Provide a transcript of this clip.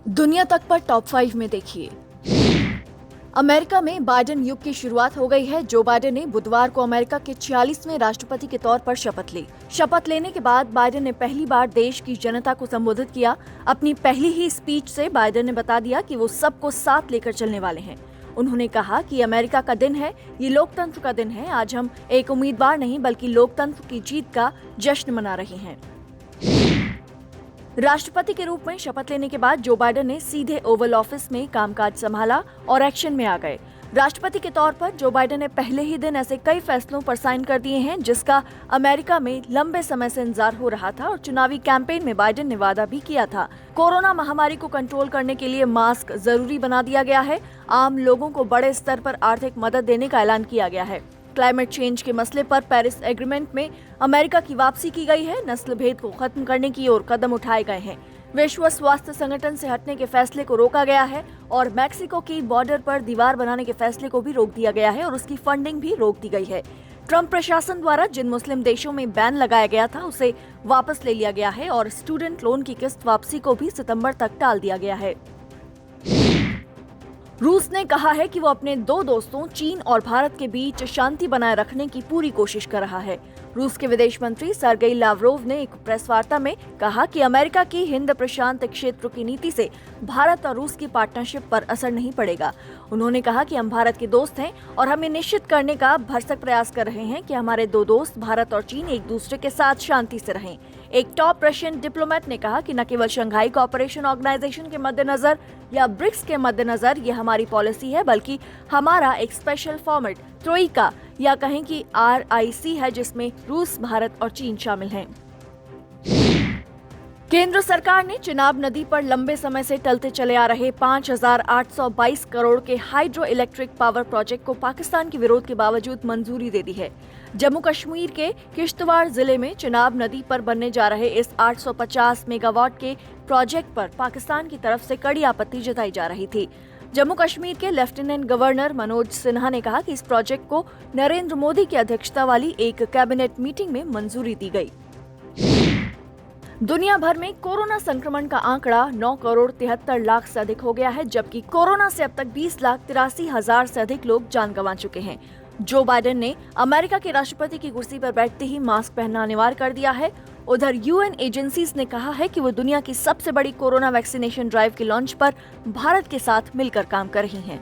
दुनिया तक पर टॉप 5 में देखिए। अमेरिका में बाइडेन युग की शुरुआत हो गई है। जो बाइडेन ने बुधवार को अमेरिका के 46वें राष्ट्रपति के तौर पर शपथ ली। शपथ लेने के बाद बाइडेन ने पहली बार देश की जनता को संबोधित किया। अपनी पहली ही स्पीच से बाइडेन ने बता दिया कि वो सबको साथ लेकर चलने वाले हैं। उन्होंने कहा कि अमेरिका का दिन है, ये लोकतंत्र का दिन है। आज हम एक उम्मीदवार नहीं बल्कि लोकतंत्र की जीत का जश्न मना रहे हैं। राष्ट्रपति के रूप में शपथ लेने के बाद जो बाइडेन ने सीधे ओवल ऑफिस में कामकाज संभाला और एक्शन में आ गए। राष्ट्रपति के तौर पर जो बाइडेन ने पहले ही दिन ऐसे कई फैसलों पर साइन कर दिए हैं जिसका अमेरिका में लंबे समय से इंतजार हो रहा था और चुनावी कैंपेन में बाइडेन ने वादा भी किया था। कोरोना महामारी को कंट्रोल करने के लिए मास्क जरूरी बना दिया गया है। आम लोगों को बड़े स्तर पर आर्थिक मदद देने का ऐलान किया गया है। क्लाइमेट चेंज के मसले पर पेरिस एग्रीमेंट में अमेरिका की वापसी की गई है। नस्ल भेद को खत्म करने की ओर कदम उठाए गए हैं। विश्व स्वास्थ्य संगठन से हटने के फैसले को रोका गया है और मैक्सिको की बॉर्डर पर दीवार बनाने के फैसले को भी रोक दिया गया है और उसकी फंडिंग भी रोक दी गई है। ट्रंप प्रशासन द्वारा जिन मुस्लिम देशों में बैन लगाया गया था उसे वापस ले लिया गया है और स्टूडेंट लोन की किस्त वापसी को भी सितंबर तक टाल दिया गया है। रूस ने कहा है कि वो अपने दो दोस्तों चीन और भारत के बीच शांति बनाए रखने की पूरी कोशिश कर रहा है। रूस के विदेश मंत्री सर्गेई लावरोव ने एक प्रेस वार्ता में कहा कि अमेरिका की हिंद प्रशांत क्षेत्र की नीति से भारत और रूस की पार्टनरशिप पर असर नहीं पड़ेगा। उन्होंने कहा कि हम भारत के दोस्त हैं और हम ये निश्चित करने का भरसक प्रयास कर रहे हैं कि हमारे दो दोस्त भारत और चीन एक दूसरे के साथ शांति से रहें। एक टॉप रशियन डिप्लोमेट ने कहा कि न केवल शंघाई कोऑपरेशन ऑर्गेनाइजेशन के मद्देनजर या ब्रिक्स के मद्देनजर ये हमारी पॉलिसी है बल्कि हमारा एक स्पेशल फॉर्मेट ट्रोइका या कहें कि RIC है जिसमें रूस, भारत और चीन शामिल हैं। केंद्र सरकार ने चिनाब नदी पर लंबे समय से टलते चले आ रहे 5,822 करोड़ के हाइड्रो इलेक्ट्रिक पावर प्रोजेक्ट को पाकिस्तान के विरोध के बावजूद मंजूरी दे दी है। जम्मू कश्मीर के किश्तवाड़ जिले में चिनाब नदी पर बनने जा रहे इस 850 मेगावाट के प्रोजेक्ट पर पाकिस्तान की तरफ से कड़ी आपत्ति जताई जा रही थी। जम्मू कश्मीर के लेफ्टिनेंट गवर्नर मनोज सिन्हा ने कहा कि इस प्रोजेक्ट को नरेंद्र मोदी की अध्यक्षता वाली एक कैबिनेट मीटिंग में मंजूरी दी गई। दुनिया भर में कोरोना संक्रमण का आंकड़ा 9 करोड़ 73 लाख से अधिक हो गया है, जबकि कोरोना से अब तक 20 लाख 83 हजार से अधिक लोग जान गंवा चुके हैं। जो बाइडेन ने अमेरिका के राष्ट्रपति की कुर्सी पर बैठते ही मास्क पहनना अनिवार्य कर दिया है। उधर UN एजेंसीज ने कहा है कि वो दुनिया की सबसे बड़ी कोरोना वैक्सीनेशन ड्राइव के लॉन्च पर भारत के साथ मिलकर काम कर रही हैं।